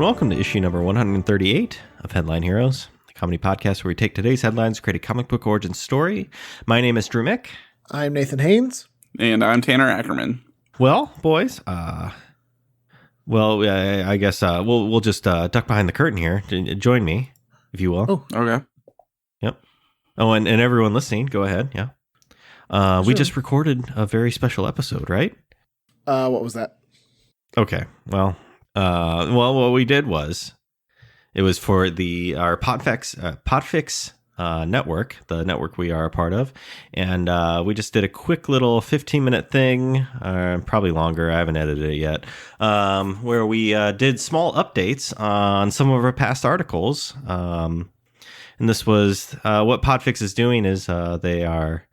welcome to issue number 138 of Headline Heroes, the comedy podcast where we take today's headlines, create a comic book origin story. My name is Drew Mick. I'm Nathan Haynes. And I'm Tanner Ackerman. Well, boys, I guess we'll just duck behind the curtain here. Join me, if you will. Oh, okay. Yep. Oh, and everyone listening, go ahead. Yeah. Sure. We just recorded a very special episode, right? What was that? Okay. Well, what we did was, it was for our PodFix Network, the network we are a part of, and we just did a quick little 15-minute thing, probably longer. I haven't edited it yet, where we did small updates on some of our past articles. And this was what PodFix is doing is they are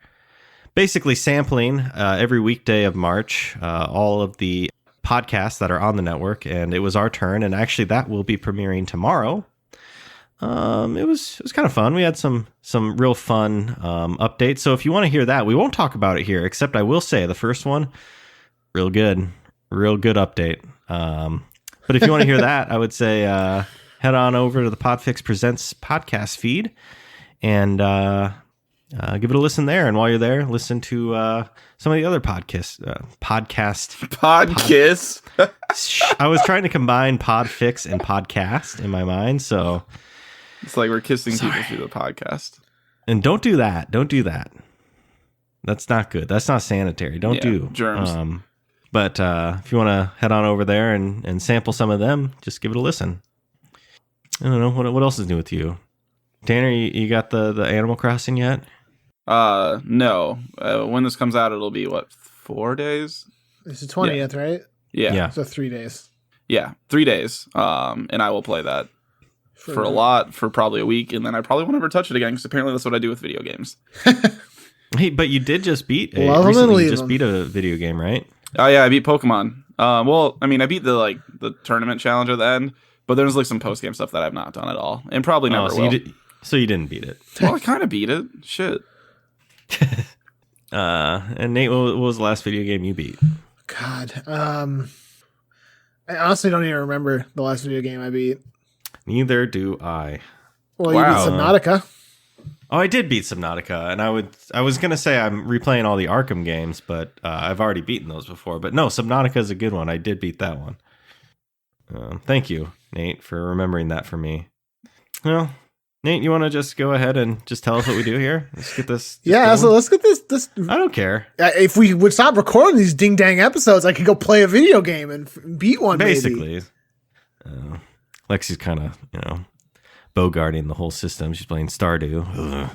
basically sampling every weekday of March all of the podcasts that are on the network, and it was our turn, and actually that will be premiering tomorrow. It was kind of fun. We had some real fun updates. So if you want to hear that, we won't talk about it here, except I will say the first one, real good update. But if you want to hear that, I would say head on over to the PodFix Presents podcast feed and give it a listen there. And while you're there, listen to some of the other podcast. I was trying to combine PodFix and podcast in my mind, so it's like we're kissing people through the podcast. And don't do that. Don't do that. That's not good. That's not sanitary. Don't do germs. But if you want to head on over there and sample some of them, just give it a listen. I don't know what else is new with you, Tanner. You got the Animal Crossing yet? No. When this comes out, it'll be 4 days? It's the 20th, right? Yeah. So 3 days. Yeah, 3 days. And I will play that for probably a week, and then I probably won't ever touch it again because apparently that's what I do with video games. Hey, but you did just beat beat a video game, right? Oh yeah, I beat Pokemon. I beat the tournament challenge at the end, but there's some post game stuff that I've not done at all, and probably never will. So you didn't beat it? Well, I kind of beat it. Shit. And Nate, what was the last video game you beat? God, I honestly don't even remember the last video game I beat. Neither do I. Well, you beat Subnautica. Oh, I did beat Subnautica, and I was gonna say I'm replaying all the Arkham games, but I've already beaten those before. But no, Subnautica is a good one. I did beat that one. Thank you, Nate, for remembering that for me. Well, Nate, you want to just go ahead and just tell us what we do here? Let's get this. Yeah, so let's get this. I don't care. If we would stop recording these ding dang episodes, I could go play a video game and beat one. Basically, Lexi's kind of bogarting the whole system. She's playing Stardew.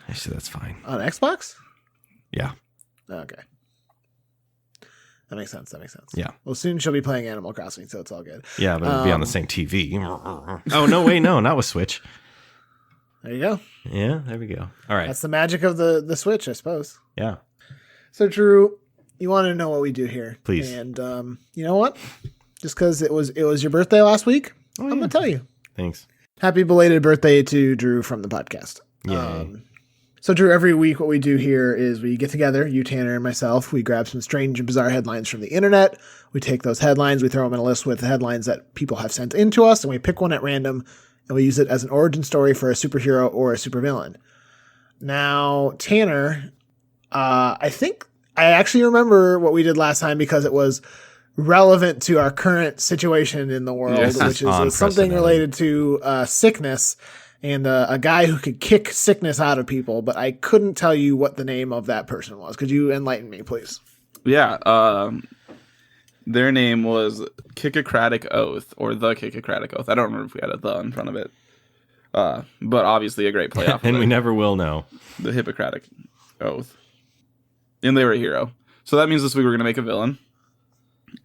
Actually, that's fine. On Xbox? Yeah. Okay. That makes sense. Yeah. Well, soon she'll be playing Animal Crossing, so it's all good. Yeah, but it'll be on the same TV. Oh, no, wait, no, not with Switch. There you go. Yeah, there we go. All right. That's the magic of the Switch, I suppose. Yeah. So, Drew, you want to know what we do here. Please. And you know what? Just because it was your birthday last week, I'm going to tell you. Thanks. Happy belated birthday to Drew from the podcast. Yay. So, Drew, every week what we do here is we get together, you, Tanner, and myself. We grab some strange and bizarre headlines from the internet. We take those headlines, we throw them in a list with the headlines that people have sent in to us, and we pick one at random, and we use it as an origin story for a superhero or a supervillain. Now, Tanner, I think I actually remember what we did last time because it was relevant to our current situation in the world, which is something related to sickness. And a guy who could kick sickness out of people, but I couldn't tell you what the name of that person was. Could you enlighten me, please? Yeah, their name was Kickocratic Oath, or the Kickocratic Oath. I don't remember if we had a "the" in front of it, but obviously a great playoff. And we never will know. The Hippocratic Oath. And they were a hero. So that means this week we're going to make a villain.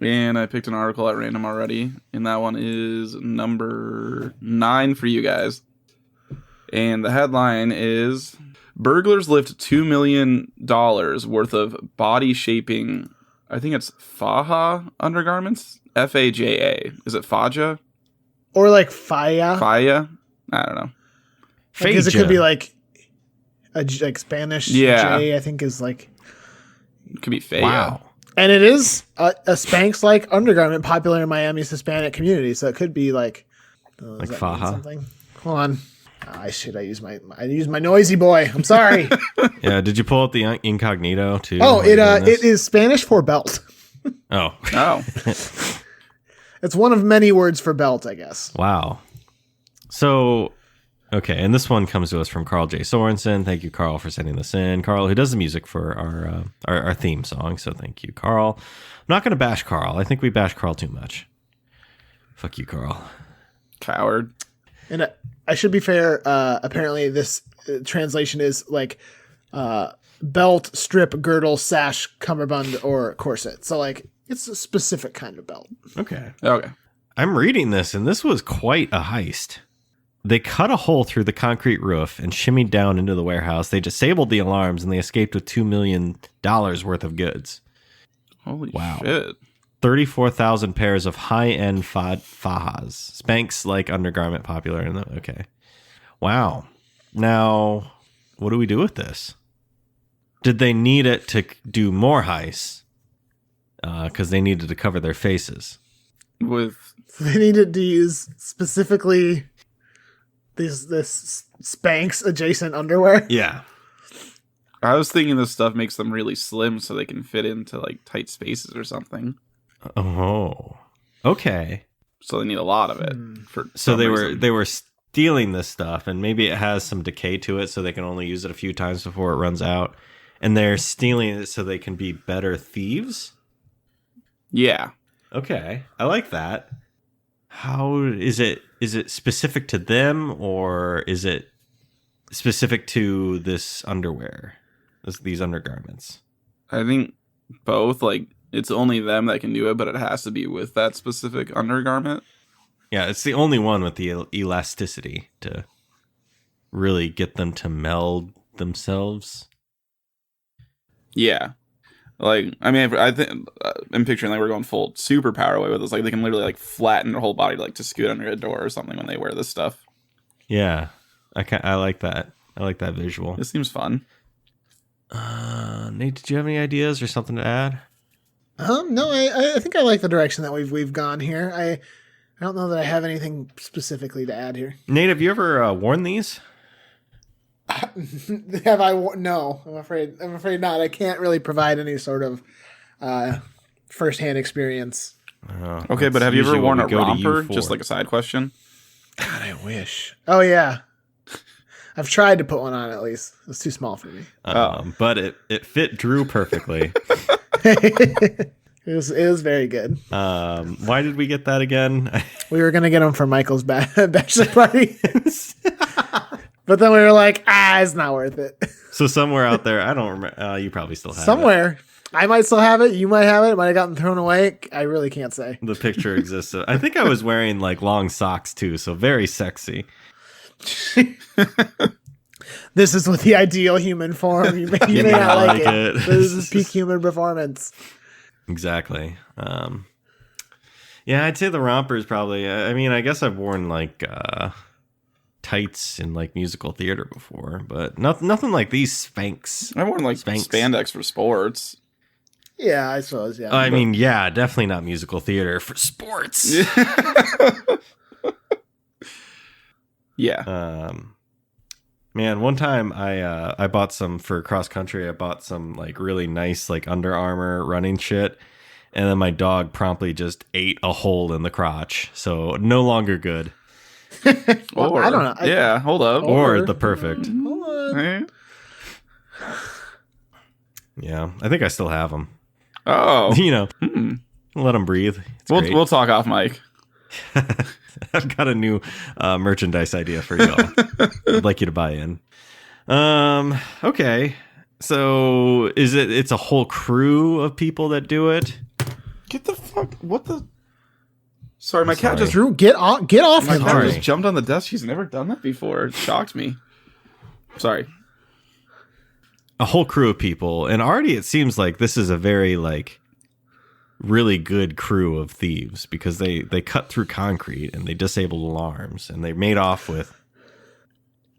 And I picked an article at random already, and that one is number 9 for you guys. And the headline is, Burglars lift $2 million worth of body shaping, I think it's Faja Undergarments? Faja. Is it Faja? Or like Faja? Faja? I don't know. Because it could be like a Spanish J, I think is like. It could be Faja. Wow. And it is a Spanx-like undergarment popular in Miami's Hispanic community, so it could be like Faja. Something. Hold on. I use my noisy boy. I'm sorry. Yeah, did you pull up the incognito too? Oh, it is Spanish for belt. Oh. It's one of many words for belt, I guess. Wow. So, okay, and this one comes to us from Carl J. Sorensen. Thank you, Carl, for sending this in. Carl, who does the music for our theme song, so thank you, Carl. I'm not going to bash Carl. I think we bash Carl too much. Fuck you, Carl. Coward. And I should be fair. Apparently, this translation is like belt, strip, girdle, sash, cummerbund, or corset. So, like, it's a specific kind of belt. Okay. I'm reading this, and this was quite a heist. They cut a hole through the concrete roof and shimmied down into the warehouse. They disabled the alarms, and they escaped with $2 million worth of goods. Holy shit. 34,000 pairs of high-end fajas. Spanx like undergarment popular in the... Okay. Wow. Now, what do we do with this? Did they need it to do more heists? Because they needed to cover their faces. They needed to use specifically this Spanx adjacent underwear. Yeah. I was thinking this stuff makes them really slim so they can fit into like tight spaces or something. Oh. Okay. So they need a lot of it. So they were stealing this stuff, and maybe it has some decay to it, so they can only use it a few times before it runs out. And they're stealing it so they can be better thieves. Yeah. Okay, I like that. How is it? Is it specific to them, or is it specific to this underwear, these undergarments? I think both. Like, it's only them that can do it, but it has to be with that specific undergarment. Yeah, it's the only one with the elasticity to really get them to meld themselves. Yeah. Like, I mean, I think I'm picturing like we're going full superpower away with this. Like, they can literally like flatten their whole body like to scoot under a door or something when they wear this stuff. Yeah, I like that. I like that visual. It seems fun. Nate, did you have any ideas or something to add? No, I think I like the direction that we've gone here. I don't know that I have anything specifically to add here. Nate, have you ever worn these? Have I? No, I'm afraid not. I can't really provide any sort of firsthand experience. Okay, but have you ever worn a romper? Just like a side question. God, I wish. Oh yeah, I've tried to put one on at least. It's too small for me. But it fit Drew perfectly. It was very good. Why did we get that again? We were gonna get them for Michael's bachelor party. But then we were like, it's not worth it. So somewhere out there, I don't remember. You probably still have somewhere. I might still have it. You might have it. It might have gotten thrown away. I really can't say. The picture exists. I think I was wearing like long socks too, so very sexy. This is with the ideal human form. You may not like it. This is peak human performance. Exactly. Yeah, I'd say the romper is probably. I mean, I guess I've worn like tights in like musical theater before, but nothing like these Spanx. I've worn like spandex for sports. Yeah, I suppose. Yeah. I mean, yeah, definitely not musical theater for sports. Yeah. Man, one time I bought some for cross country. I bought some like really nice like Under Armour running shit, and then my dog promptly just ate a hole in the crotch. So no longer good. Well, I don't know. Hold up. Or the perfect. Hold on. Yeah, I think I still have them. Oh, let them breathe. We'll talk off mic. I've got a new merchandise idea for y'all. I'd like you to buy in. Okay, so it's a whole crew of people that do it? Get the fuck! What the? Sorry, my cat just Drew. Get off my him. cat just jumped on the desk. She's never done that before. It shocked me. Sorry. A whole crew of people, and already it seems like this is a very like really good crew of thieves because they cut through concrete and they disabled alarms and they made off with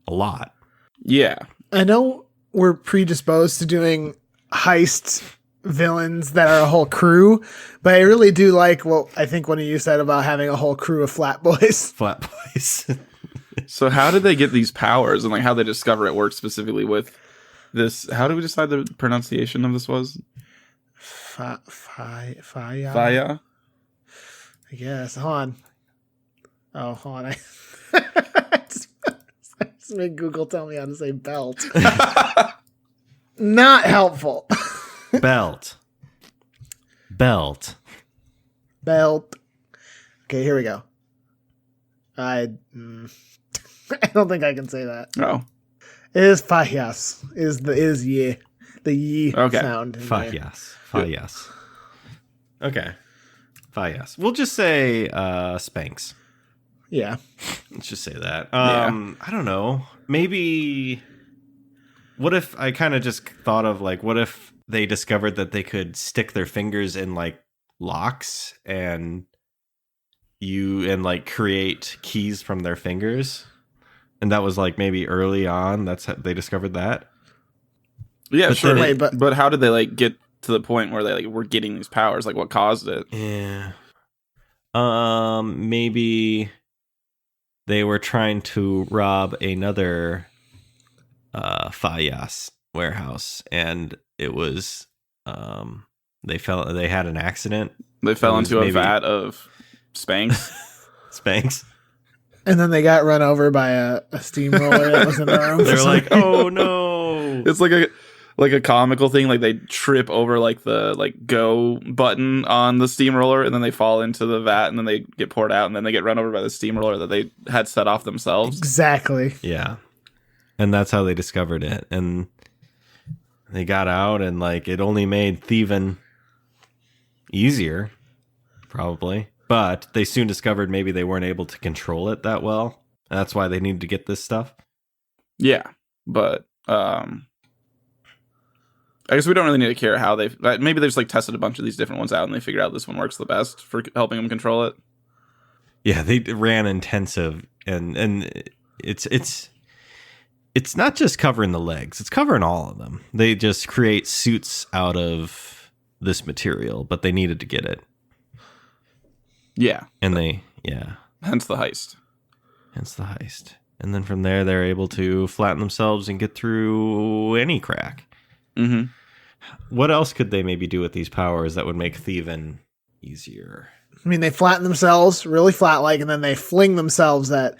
a lot. Yeah. I know we're predisposed to doing heists villains that are a whole crew, but I really do like what I think one of you said about having a whole crew of flat boys. Flat boys. So how did they get these powers, and like how they discover it works specifically with this? How do we decide the pronunciation of this was? Faja. Faja? I guess. Hold on. Oh, hold on. I just made Google tell me how to say belt. Not helpful. Belt. Belt. Okay, here we go. I don't think I can say that. Oh. It is fajas. Is ye. The ye Okay. sound. in there. Fajas. Okay. Fajas. We'll just say spanx. Yeah. Let's just say that. Yeah. I don't know. Maybe. What if I kind of just thought of like, what if they discovered that they could stick their fingers in like locks and like create keys from their fingers, and that was like maybe early on. That's how they discovered that. Yeah, But sure. then But how did they like get to the point where they like were getting these powers? Like, what caused it? Yeah. Maybe they were trying to rob another Fajas warehouse, and it was they had an accident. They fell was into a maybe- vat of spanx. Spanx. And then they got run over by a steamroller that was in their room. They're like, oh no. It's like a comical thing. Like they trip over like the like go button on the steamroller, and then they fall into the vat, and then they get poured out, and then they get run over by the steamroller that they had set off themselves. Exactly. Yeah. And that's how they discovered it. And they got out, and like it only made thieving easier, probably. But they soon discovered maybe they weren't able to control it that well. And that's why they needed to get this stuff. Yeah, but I guess we don't really need to care how they. Maybe they just like tested a bunch of these different ones out, and they figured out this one works the best for helping them control it. Yeah, they ran intensive, and it's not just covering the legs; it's covering all of them. They just create suits out of this material, but they needed to get it, Yeah, and hence the heist. hence the heist. And then from there, they're able to flatten themselves and get through any crack. Mm-hmm. What else could they maybe do with these powers that would make thieving easier? I mean, they flatten themselves really flat like, and then they fling themselves at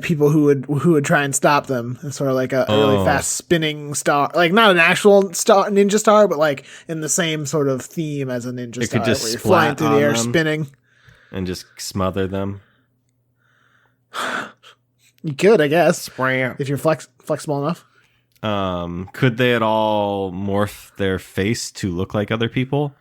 people who would try and stop them. It's sort of like a really fast spinning star, like not an actual star, ninja star, but like in the same sort of theme as a ninja It star, could just where you're flying splat through the on air, them. spinning. And just smother them. You could, I guess, Spram. if you're flexible enough. Could they at all morph their face to look like other people?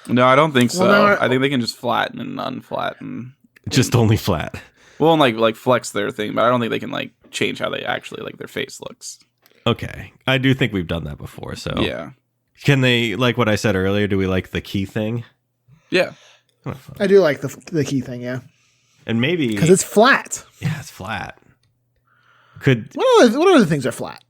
No, I don't think so. Well, no, I think they can just flatten and unflatten. Just only flat. Well, and like flex their thing, but I don't think they can like change how they actually like their face looks. Okay. I do think we've done that before. So Yeah, can they, like what I said earlier, do we like the key thing? yeah. I do like the key thing, yeah, And maybe because it's flat. yeah, it's flat. Could What other things are flat?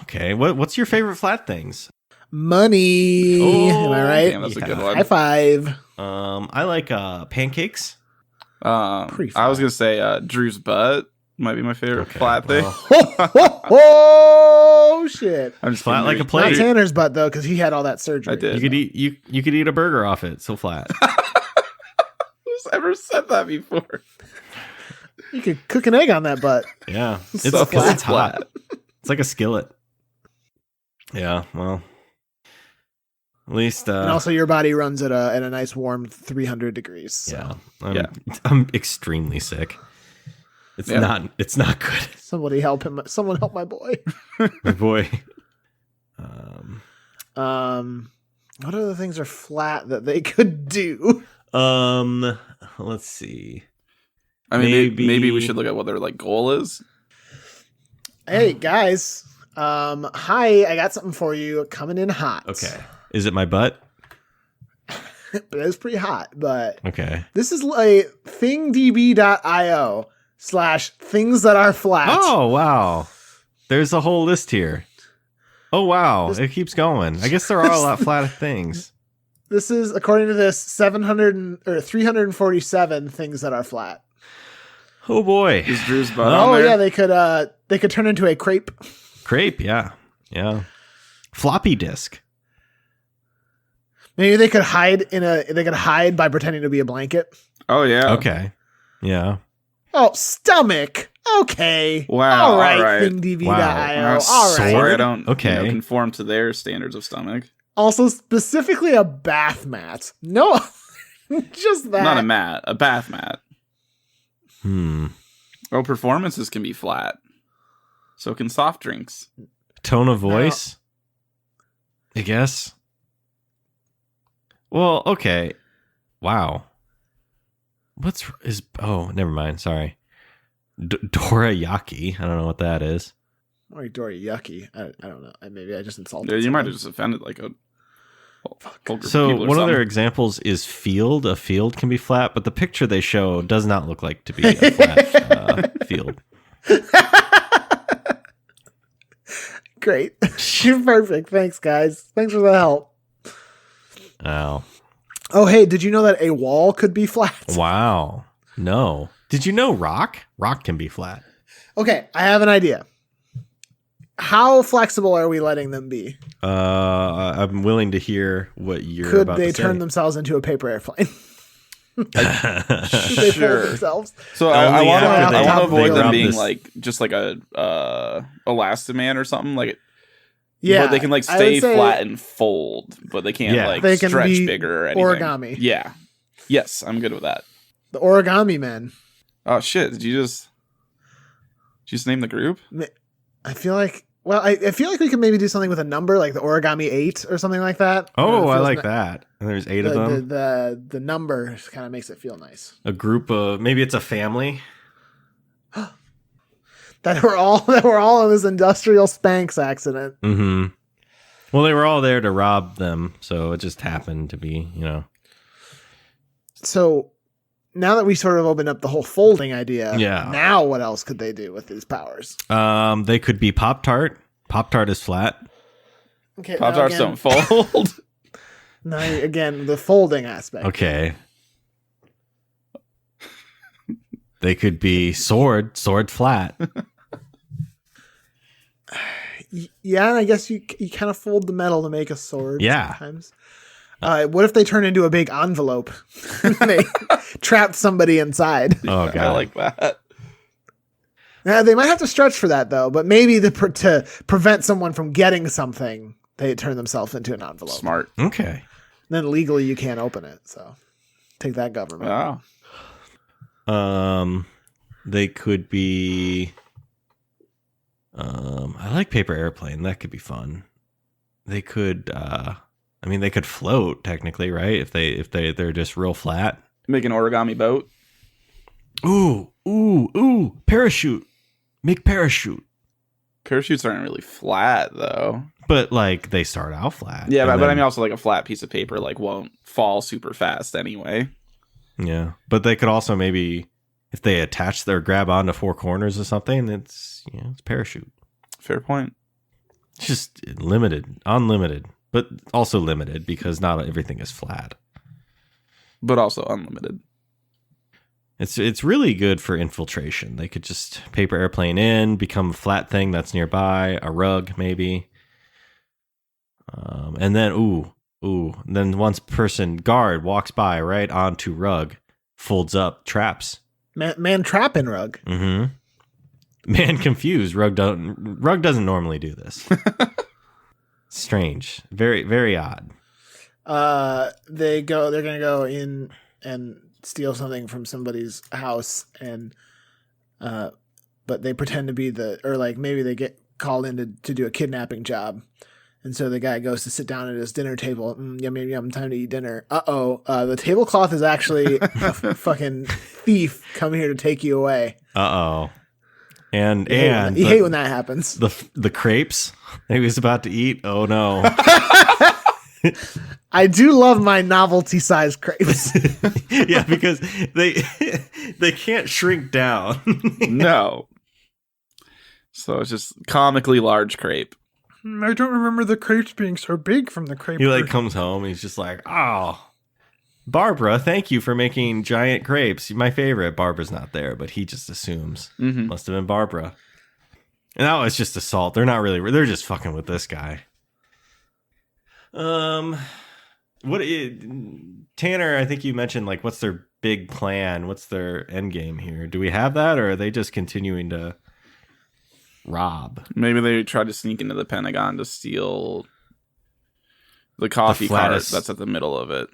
okay. What's your favorite flat things? Money. Oh, Am I right? Damn, that's a Yeah. good one. High five. I like pancakes. Pretty I was flat. gonna say Drew's butt might be my favorite Okay, flat thing. well. Oh shit! I'm just Flat kidding, like a Drew. plate. Not Tanner's butt though, because he had all that surgery. I did. You could eat you could eat a burger off it. So flat. Who's ever said that before? You could cook an egg on that butt. Yeah, it's So because flat. it's hot. It's like a skillet. Yeah, well, at least And also, your body runs at a nice warm 300 degrees. So. yeah, I'm extremely sick. It's Yeah. not good, Somebody help him. Someone help my boy. my boy. What other things are flat that they could do? Let's see. I mean, Maybe- maybe we should look at what their like goal is. Hey guys. Hi, I got something for you coming in hot. Okay, is it my butt? But it's pretty hot, but Okay. this is like thingdb.io/things that are flat. Oh wow, there's a whole list here. Oh, wow. It keeps going. I guess there are a lot flat things. This is, according to this, 347 things that are flat. Oh, boy. Is Drew's butt on there? Yeah, they could turn into a crepe. Crepe, yeah. Yeah. Floppy disk. Maybe they could hide by pretending to be a blanket. Oh, yeah. Okay. Yeah. Oh, stomach. Okay. Wow. All right. All right. ThingDB.io. Wow. All right. Sorry, I don't Okay. conform to their standards of stomach. Also, specifically a bath mat. No, just that. Not a mat, a bath mat. Oh, performances can be flat. So can soft drinks. Tone of voice, I guess. Well, okay. Wow. Oh, never mind. Sorry. Dorayaki. I don't know what that is. Or dorayaki. I don't know. Maybe I just insulted Yeah, you someone. might have just offended like a vulgar So people or one of their something. examples is field. A field can be flat, but the picture they show does not look like to be a flat field. Great. Perfect. Thanks, guys. Thanks for the help. Oh. Oh, hey, did you know that a wall could be flat? Wow. No. Did you know rock? Rock can be flat. Okay, I have an idea. How flexible are we letting them be? I'm willing to hear what you're Could about they to say. turn themselves into a paper airplane? Could they Sure. fold themselves? So I Only want after to they avoid them rub being this- like just like a elastoman or something like. Yeah, but they can like I would stay say flat and fold, but they can't Yeah. like They can stretch be bigger or anything. origami. Yeah. Yes, I'm good with that. The origami men. Oh shit! Did you just name the group? I feel like. Well, I feel like we could maybe do something with a number, like the origami 8 or something like that. Oh, I Feels like ni- that. And there's 8 of them. The number kind of makes it feel nice. A group of, maybe it's a family. That we're all in this industrial spanx accident. Mm-hmm. Well, they were all there to rob them, so it just happened to be, So now that we sort of opened up the whole folding idea, Yeah. now what else could they do with these powers? They could be Pop-Tart. Pop-Tart is flat. Okay, Pop now Tarts again- don't fold. Now again, the folding aspect. Okay. They could be sword flat. Yeah, and I guess you kind of fold the metal to make a sword. Yeah. Sometimes. What if they turn into a big envelope? And they trap somebody inside. Oh, I God. like that. Now, they might have to stretch for that though. But maybe to prevent someone from getting something, they turn themselves into an envelope. Smart. Okay. Then legally you can't open it. So take that, government. Wow. They could be. I like paper airplane. That could be fun. They could. They could float technically, right? If they're just real flat. Make an origami boat. Ooh! Parachute. Make parachute. Parachutes aren't really flat though. But like they start out flat. Yeah, and but I then- mean also like a flat piece of paper like won't fall super fast anyway. Yeah, but they could also maybe if they attach their grab onto 4 corners or something. It's it's parachute. Fair point. It's just unlimited, but also limited because not everything is flat. But also unlimited. It's really good for infiltration. They could just paper airplane in, become a flat thing that's nearby, a rug maybe, and then then once person guard walks by right onto rug, folds up, traps. Man trapping rug. Mm-hmm. Man confused. Rug doesn't normally do this. Strange. Very, very odd. They're gonna go in and steal something from somebody's house, and but they pretend to be maybe they get called in to do a kidnapping job, and so the guy goes to sit down at his dinner table. Yum yum yum, time to eat dinner. The tablecloth is actually a fucking thief come here to take you away. And You hate when that happens. the crepes he was about to eat. Oh no. I do love my novelty size crepes. Yeah, because they can't shrink down. No. So it's just comically large crepe. I don't remember the crepes being so big from the crepe. He like comes home. He's just like, oh, Barbara, thank you for making giant crepes. My favorite. Barbara's not there, but he just assumes. Must have been Barbara. And that was just assault. They're not really. They're just fucking with this guy. Tanner, I think you mentioned like, what's their big plan? What's their end game here? Do we have that, or are they just continuing to rob? Maybe they tried to sneak into the Pentagon to steal the coffee cart that's at the middle of it.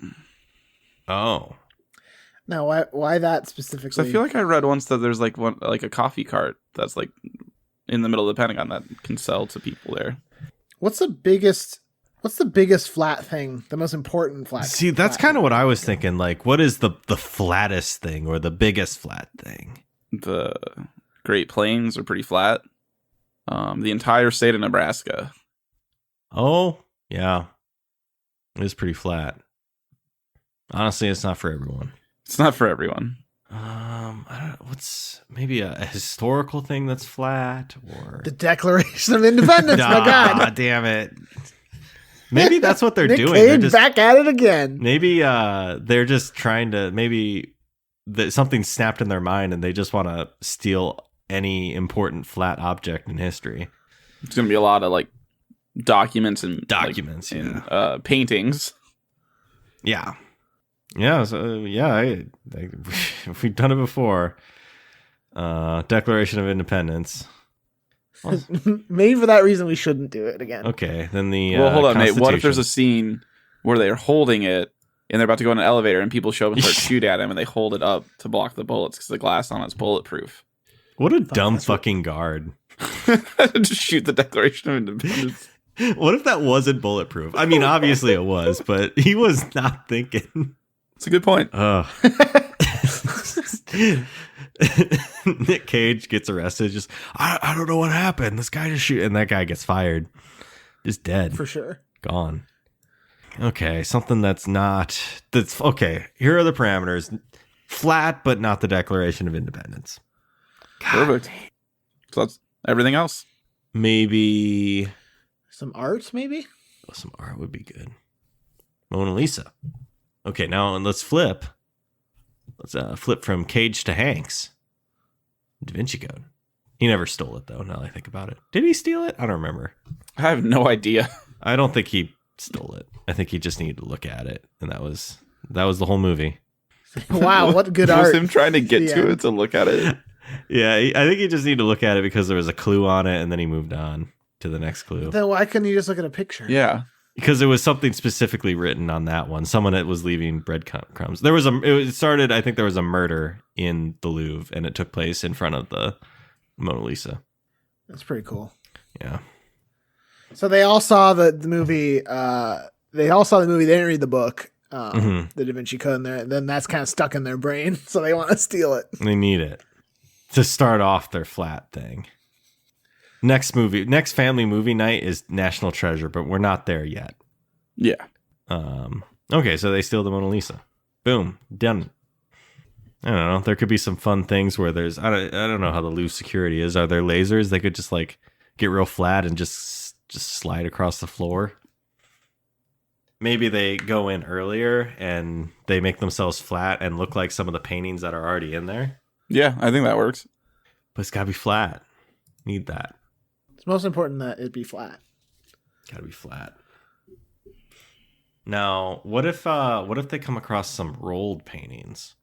Oh. Now, why that specifically? So I feel like I read once that there's like a coffee cart that's like in the middle of the Pentagon that can sell to people there. What's the biggest flat thing? The most important flat. See, that's kind of what I was thinking. Like, what is the flattest thing or the biggest flat thing? The Great Plains are pretty flat. The entire state of Nebraska. Oh, yeah. It is pretty flat. Honestly, it's not for everyone. It's not for everyone. I don't know. What's maybe a historical thing that's flat, or the Declaration of Independence? My God, damn it! Maybe that's what they're Nick doing. Cage They're just back at it again. Maybe they're just trying to something snapped in their mind, and they just want to steal any important flat object in history. It's gonna be a lot of like documents and paintings. Yeah. Yeah, so, we've done it before. Declaration of Independence. Maybe for that reason we shouldn't do it again. Okay, then well, hold on, Nate. What if there's a scene where they're holding it and they're about to go in an elevator and people show up and start shooting at him and they hold it up to block the bullets because the glass on it's bulletproof? What a dumb fucking guard. Just shoot the Declaration of Independence. What if that wasn't bulletproof? I mean, obviously it was, but he was not thinking. It's a good point. Nick Cage gets arrested. Just, I don't know what happened. This guy just shoot, and that guy gets fired. Just dead. For sure. Gone. Okay, something that's okay. Here are the parameters. Flat, but not the Declaration of Independence. Perfect. So that's everything else. Maybe some art, maybe? Some art would be good. Mona Lisa. Okay, now let's flip. Let's flip from Cage to Hanks. Da Vinci Code. He never stole it, though, now that I think about it. Did he steal it? I don't remember. I have no idea. I don't think he stole it. I think he just needed to look at it, and that was the whole movie. Wow, what good art. Was him trying to get to it to look at it? Yeah, I think he just needed to look at it because there was a clue on it, and then he moved on to the next clue. Then why couldn't you just look at a picture? Yeah. Because there was something specifically written on that one. Someone that was leaving breadcrumbs. It started, I think there was a murder in the Louvre, and it took place in front of the Mona Lisa. That's pretty cool. Yeah. So they all saw the movie. They all saw the movie. They didn't read the book, the Da Vinci Code, and then that's kind of stuck in their brain. So they want to steal it. They need it to start off their flat thing. Next family movie night is National Treasure, but we're not there yet. Yeah. Okay, so they steal the Mona Lisa. Boom, done. I don't know. There could be some fun things where there's I don't know how the Louvre security is. Are there lasers? They could just like get real flat and just slide across the floor. Maybe they go in earlier and they make themselves flat and look like some of the paintings that are already in there. Yeah, I think that works. But it's gotta be flat. Need that. It's most important that it be flat. Gotta be flat. Now, what if they come across some rolled paintings?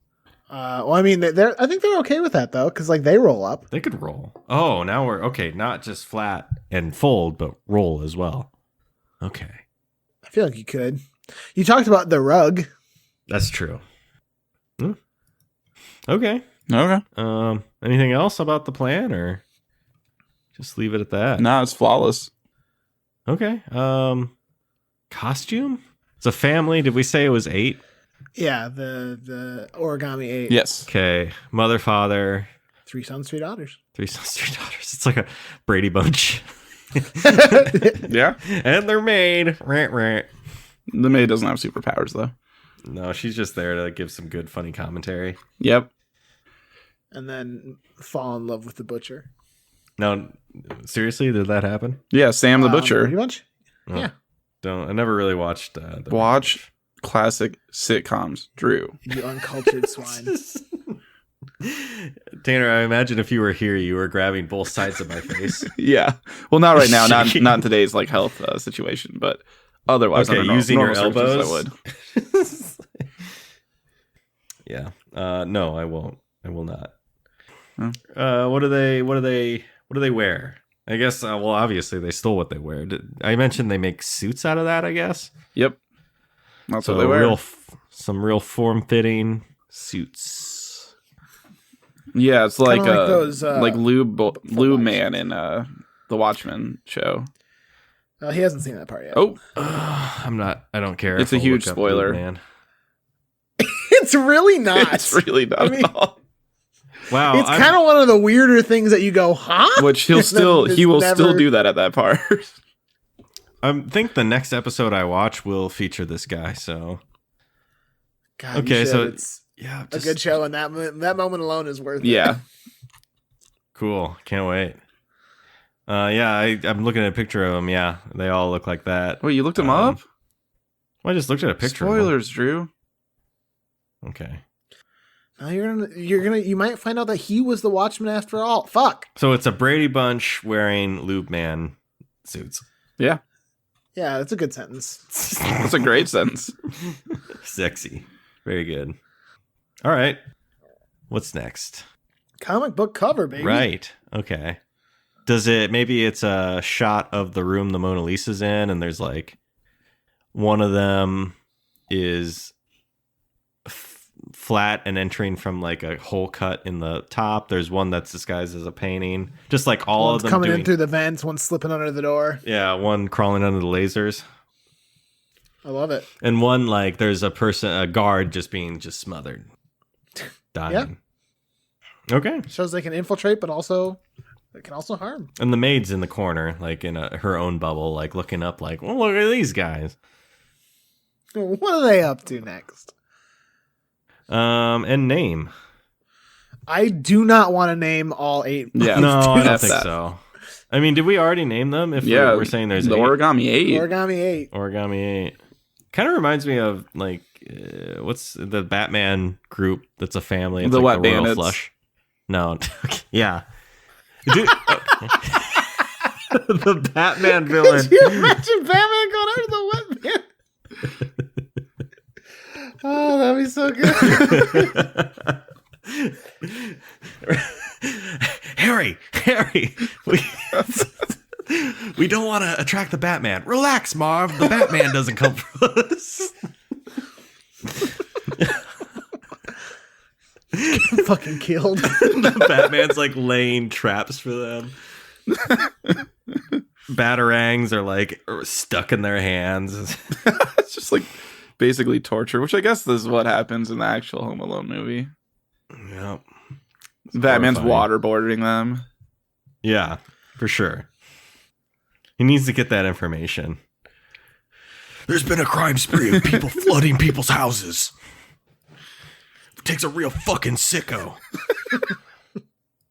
Well, I mean, I think they're okay with that though, because like they roll up. They could roll. Oh, now we're okay. Not just flat and fold, but roll as well. Okay. I feel like you could. You talked about the rug. That's true. Okay. Okay. Anything else about the plan, or just leave it at that? No, it's flawless. Okay. Costume? It's a family. Did we say it was 8? Yeah, the origami 8. Yes. Okay. Mother, father. 3 sons, 3 daughters. 3 sons, 3 daughters. It's like a Brady Bunch. Yeah. And their maid. Rant. The maid doesn't have superpowers, though. No, she's just there to give some good, funny commentary. Yep. And then fall in love with the butcher. No, seriously, did that happen? Yeah, Sam the Butcher. Pretty much. Oh, Yeah. I never really watched. Watch classic sitcoms, Drew. You uncultured swine. Tanner, I imagine if you were here, you were grabbing both sides of my face. Yeah. Well, not right now. Not in today's like health situation, but otherwise, Okay, under using your normal elbows. circumstances, Yeah. No, I won't. I will not. Hmm. What do they wear? I guess. Well, obviously they stole what they wear. I mentioned they make suits out of that. I guess. I would. Yep. That's So what they wear. Some real form-fitting suits. Yeah, it's like Kinda like those, like Lube bodies. Man in the Watchmen show. He hasn't seen that part yet. Oh, I'm not. I don't care. It's if a I'll huge look up spoiler. Lube Man. It's really not. it's really not I mean, at all. Wow. It's kind of one of the weirder things that you go, huh? Which he will still do that at that part. I think the next episode I watch will feature this guy. So God, okay, you should. so It's yeah, a good show, and that moment alone is worth it. Yeah. Cool. Can't wait. Yeah, I'm looking at a picture of them. Yeah, they all look like that. Wait, you looked him up? Well, I just looked at a picture. Spoilers, Drew. Of them. Okay. Now you might find out that he was the Watchman after all. Fuck. So it's a Brady Bunch wearing Lube Man suits. Yeah. Yeah, that's a good sentence. That's a great sentence. Sexy. Very good. All right. What's next? Comic book cover, baby. Right. Okay. Maybe it's a shot of the room the Mona Lisa's in, and there's like one of them is flat and entering from like a hole cut in the top. There's one that's disguised as a painting. Just like all One's of them coming doing, in through the vents, one's slipping under the door. yeah, one crawling under the lasers. I love it. And one, like, there's a guard just being smothered. Dying. Okay. Shows they can infiltrate, but also it can also harm. And the maid's in the corner, like in her own bubble, like looking up like, well, look at these guys. What are they up to next? And name. I do not want to name all 8. Yeah. No, I don't F think that. so. I mean, did we already name them? If we're saying there's the 8? Origami 8. Origami 8. Origami 8. Kind of reminds me of like what's the Batman group that's a family? It's The like Wet the Royal Bandits. Flush. No, yeah. Dude, the Batman villain. Could you imagine Batman going out of the Wet Bandits? Oh, that'd be so good. Harry, we don't want to attract the Batman. Relax, Marv. The Batman doesn't come for us. Fucking killed. The Batman's like laying traps for them. Batarangs are like stuck in their hands. It's just like basically torture, which I guess is what happens in the actual Home Alone movie. Yep. Batman's horrifying. waterboarding them. Yeah, for sure. He needs to get that information. There's been a crime spree of people flooding people's houses. It takes a real fucking sicko.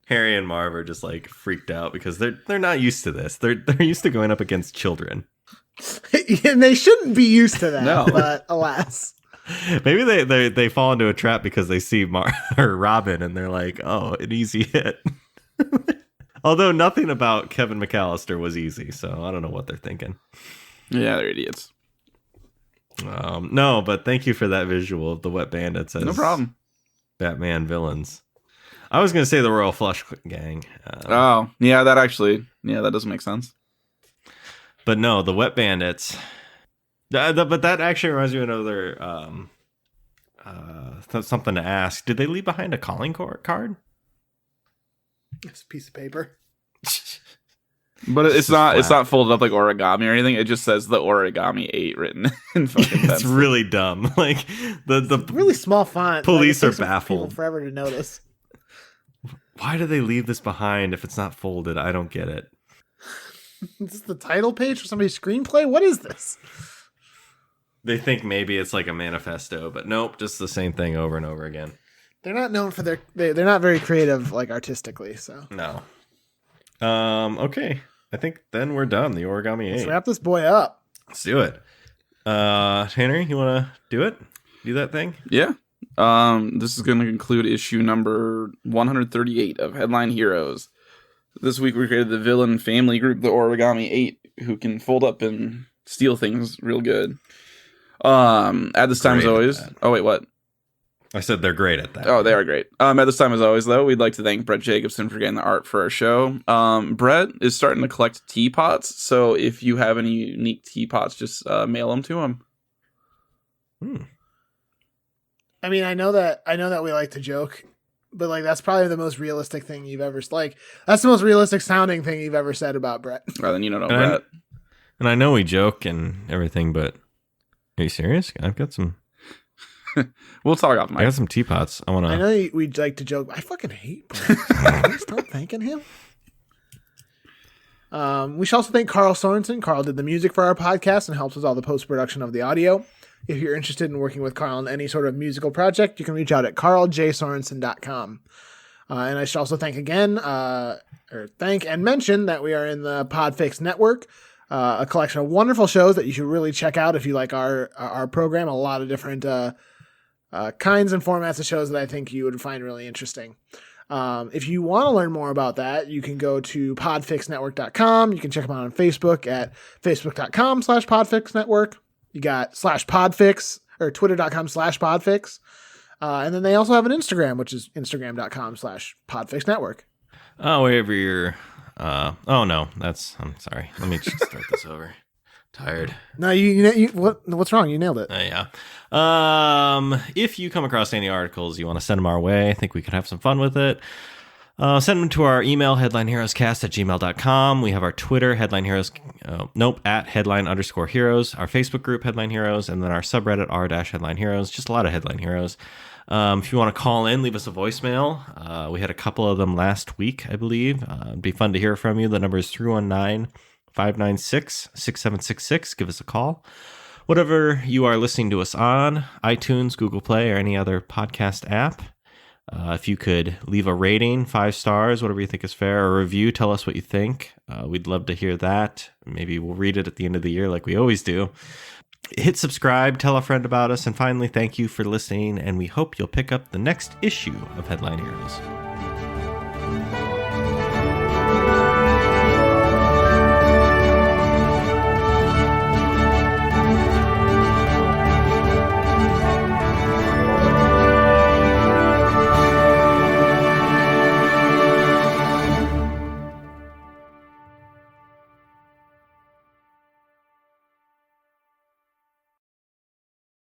Harry and Marv are just like freaked out because they're not used to this. They're used to going up against children. And they shouldn't be used to that, No. but alas. Maybe they fall into a trap because they see or Robin and they're like, oh, an easy hit. Although nothing about Kevin McAllister was easy, so I don't know what they're thinking. Yeah, they're idiots. No, but thank you for that visual of the Wet Bandits as No problem. Batman villains. I was going to say the Royal Flush Gang. Oh, yeah, that doesn't make sense. But no, the Wet Bandits. But that actually reminds me of another something to ask. Did they leave behind a calling card? It's a piece of paper. But it's flat. not folded up like origami or anything. It just says the Origami 8 written in fucking It's pencil. really dumb. Like the Really small font. Police it are takes people baffled. forever to notice. Why do they leave this behind if it's not folded? I don't get it. Is this the title page for somebody's screenplay? What is this? They think maybe it's like a manifesto, but nope, just the same thing over and over again. They're not known for they're not very creative, like artistically. So No. Okay. I think then we're done. The Origami 8. Let's wrap this boy up. Let's do it. Tanner, you want to do it? Do that thing? Yeah. This is going to conclude issue number 138 of Headline Heroes. This week we created the villain family group, the Origami 8, who can fold up and steal things real good. At this time, as always... Oh, wait, what? I said they're great at that. Oh, they are great. At this time, as always, though, we'd like to thank Brett Jacobson for getting the art for our show. Brett is starting to collect teapots, so if you have any unique teapots, just mail them to him. I mean, I know that we like to joke, but like that's probably the most realistic thing you've ever that's the most realistic sounding thing you've ever said about Brett. Well, then you don't know Brett. And I know we joke and everything, but are you serious? I've got some. We'll talk off mic. I got some teapots. I know we like to joke. I fucking hate Brett. Can we stop thanking him? We should also thank Carl Sorensen. Carl did the music for our podcast and helps with all the post-production of the audio. If you're interested in working with Carl on any sort of musical project, you can reach out at carljsorensen.com. And I should also thank and mention that we are in the PodFix Network, a collection of wonderful shows that you should really check out if you like our program. A lot of different kinds and formats of shows that I think you would find really interesting. If you want to learn more about that, you can go to podfixnetwork.com. You can check them out on Facebook at facebook.com/podfixnetwork. You got /podfix or twitter.com/podfix. And then they also have an Instagram, which is instagram.com/podfixnetwork. Oh, wherever you're. Oh no, I'm sorry. Let me just start this over. Tired. No, what's wrong? You nailed it. Yeah. If you come across any articles, you want to send them our way. I think we could have some fun with it. Send them to our email, headlineheroescast@gmail.com. We have our Twitter, at headline_heroes, our Facebook group, Headline Heroes, and then our subreddit, r-headline heroes. Just a lot of Headline Heroes. If you want to call in, leave us a voicemail. We had a couple of them last week, I believe. It'd be fun to hear from you. The number is 319-596-6766. Give us a call. Whatever you are listening to us on, iTunes, Google Play, or any other podcast app. If you could leave a rating, 5 stars, whatever you think is fair, or a review, tell us what you think. We'd love to hear that. Maybe we'll read it at the end of the year like we always do. Hit subscribe, tell a friend about us, and finally, thank you for listening, and we hope you'll pick up the next issue of Headline Heroes.